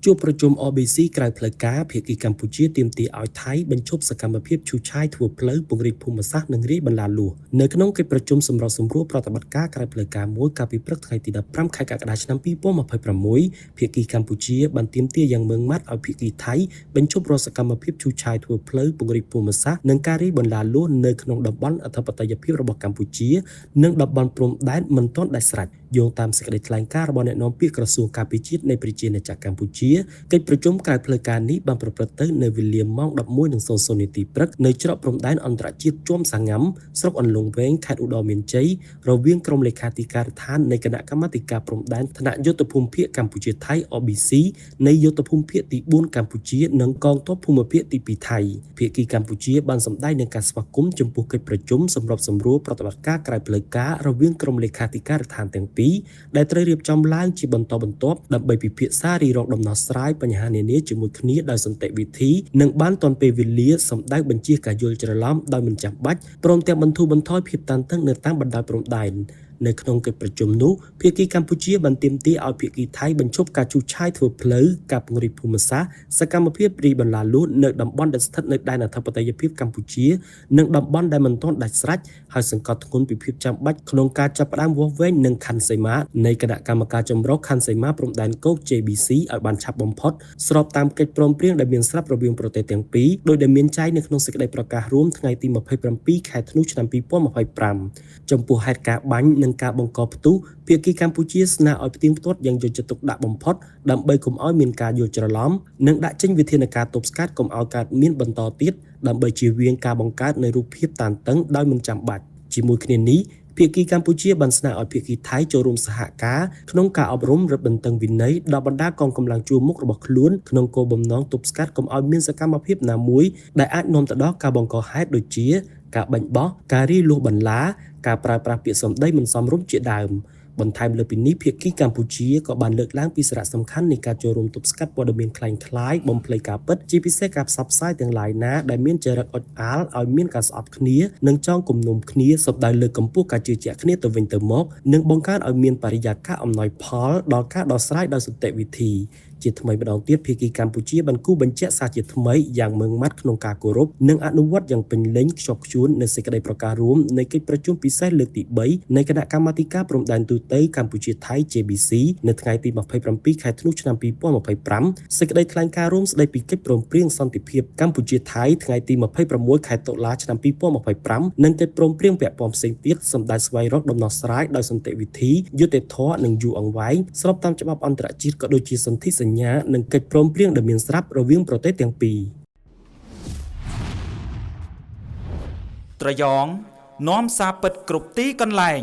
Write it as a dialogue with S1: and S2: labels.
S1: ជួបប្រជុំ OBC ក្រៅផ្លូវការភាគីកម្ពុជាទាមទារឲ្យថៃបញ្ឈប់សកម្មភាពឈូសឆាយធ្វើផ្លូវពង្រីកភូមិសាស្ត្រនិងរាយបន្លាលួសនៅក្នុងកិច្ចប្រជុំសម្រាប់សម្រួលប្រតិបត្តិការក្រៅផ្លូវការមួយកាលពីព្រឹកថ្ងៃទី15ខែកក្កដាឆ្នាំ2026ភាគីកម្ពុជាបានទាមទារយ៉ាងម៉ឺងម៉ាត់ឲ្យភាគីថៃបញ្ឈប់រាល់សកម្មភាពឈូសឆាយធ្វើផ្លូវពង្រីកភូមិសាស្ត្រនិងការរាយបន្លាលួសនៅក្នុងតំបន់អធិបតេយ្យភាពរបស់កម្ពុជានិងតំបន់ព្រំដែនមិនទាន់ដាច់ស្រេចយោងតាមសេចក្តីថ្លែងការណ៍របស់អ្នកនាំពាក្យក្រសួងការពារជាតិនៃប្រជាណាចក្រកម្ពុជាកិច្ចប្រជុំក្រៅផ្លូវការនេះបានប្រព្រឹត្តទៅនៅវេលាម៉ោង 11:00 នាទីព្រឹកនៅច្រកព្រំដែនអន្តរជាតិជួមសាងាំស្រុកអន្លង់វែងខេត្តឧត្តរមានជ័យរវាងក្រុមលេខាធិការដ្ឋាននៃគណៈកម្មាធិការព្រំដែនថ្នាក់យុទ្ធភូមិភាគកម្ពុជាថៃ OBC នៃយុទ្ធភូមិភាគទី4កម្ពុជានិងកងទ័ពភូមិភាគទី2ថៃភាគីកម្ពុជាបានសម្ដែងនឹងការស្វាគមន៍ចំពោះកិច្ចប្រជុំសម្រាប់សម្រួលប្រតិបត្តិការក្រៅផ្លូវការរវាងក្រុមលេខាធិការដ្ឋានទាំងពីរដែលត្រូវរៀបចំឡើងជាបន្តបន្ទាប់ដើម្បីពិភាក្សារីរងដំណោះស្រាយបញ្ហានានាជាមួយគ្នាដោយសន្តិវិធីនិងបានទាន់ពេលវេលាសម្ដៅបញ្ជាការយល់ច្រឡំដោយមិនចាំបាច់ព្រមទាំងបន្ធូរបន្ថយភាពតានតឹងនៅតាមបណ្ដោយព្រំដែននៅក្នុងកិច្ចប្រជុំនោះភាគីកម្ពុជាបានទាមទារឲ្យភាគីថៃបញ្ឈប់ការឈូសឆាយធ្វើផ្លូវការពង្រីកភូមិសាស្ត្រសកម្មភាពរីបន្លាលួសនៅតំបន់ដែលស្ថិតនៅដែនអធិបតេយ្យភាពកម្ពុជានិងតំបន់ដែលមិនទាន់ដាច់ស្រេចហើយសង្កត់ធ្ងន់ពីភាពចាំបាច់ក្នុងការចាប់ផ្ដើមវាស់វែងនិងខណ្ឌសីមានៃគណៈកម្មការចម្រុះខណ្ឌសីមាព្រំដែនគោក JBC ឲ្យបានឆាប់បំផុតស្របតាមកិច្ចព្រមព្រៀងដែលមានស្រាប់រវាងប្រទេសទាំងពីរដោយដែលមានចែងនៅក្នុងសេចក្តីប្រកាសរួមថ្ងៃទី27ខែធ្នូឆ្នាំ2025ចំពោះហេតុការណ៍បាញ់និងការបង្កផ្ទុះភាគីកម្ពុជាស្នើឲ្យផ្ទៀងផ្ទាត់យ៉ាងយកចិត្តទុកដាក់បំផុតដើម្បីកុំឲ្យមានការយល់ច្រឡំនិងដាក់ចេញវិធានការទប់ស្កាត់កុំឲ្យកើតមានបន្តទៀតដើម្បីជៀសវាងការបង្កើតនូវរូបភាពតានតឹងដោយមិនចាំបាច់ជាមួយគ្នានេះភាគីកម្ពុជាបានស្នើឲ្យភាគីថៃចូលរួមសហការក្នុងការអប់រំរឹតបន្តឹងវិន័យដល់បណ្ដាកងកម្លាំងជួរមុខរបស់ខ្លួនក្នុងគោលបំណងទប់ស្កាត់កុំឲ្យមានសកម្មភាពណាមួយដែលអាចនាំទៅដល់ការបង្កហេតុដូចជាការបាញ់បោះការរាយលួសបន្លាការប្រើប្រាស់ពាក្យសម្ដីមិនសមរម្យជាដើមបន្ថែមលើពីនេះភាគីកម្ពុជាក៏បានលើកឡើងពីសារៈសំខាន់នៃការចូលរួមទប់ស្កាត់ព័ត៌មានคล้ายៗបំភ្លៃការពិតជាពិសេសការផ្សព្វផ្សាយទាំងឡាយណាដែលមានចរិតអុចអាលឲ្យមានការស្អប់គ្នានិងចងគំនុំគ្នាសំដៅលើកកម្ពស់ការជឿជាក់គ្នាទៅវិញទៅមកនិងបង្កើនឲ្យមានបរិយាកាសអំណោយផលដល់ការដោះស្រាយដោយសន្តិវិធីជាថ្មីម្ដងទៀតភាគីកម្ពុជាបានគូបញ្ជាក់សារជាថ្មីយ៉ាងម៉ឺងម៉ាត់ក្នុងការគោរពនិងអនុវត្តយ៉ាងពេញលេញខ្ជាប់ខ្ជួននៅសេចក្តីប្រកាសរួមនៃកិច្ចប្រជុំពិសេសលើកទី3នៃគណៈកម្មាធិការព្រំដែនទូតកម្ពុជាថៃ JBC នៅថ្ងៃទី27ខែធ្នូឆ្នាំ2025សេចក្តីថ្លែងការណ៍រួមស្តីពីកិច្ចព្រមព្រៀងសន្តិភាពកម្ពុជាថៃថ្ងៃទី26ខែតុលាឆ្នាំ2025និងកិច្ចព្រមព្រៀងពាក់ព័ន្ធផ្សេងទៀតសម្ដៅស្វែងរកដំណោះស្រាយដោយសន្តិវិធីយុត្តិធម៌និងយូរអង្វែងស្របតាមច្បាប់អន្តរជាតិក៏ដូចជាសន្ធិសញ្ញានិងកិច្ចព្រមព្រៀងដែលមានស្រាប់រវាងប្រទេសទាំងពីរ
S2: ត្រយងនាំសារពិតគ្រប់ទីកន្លែង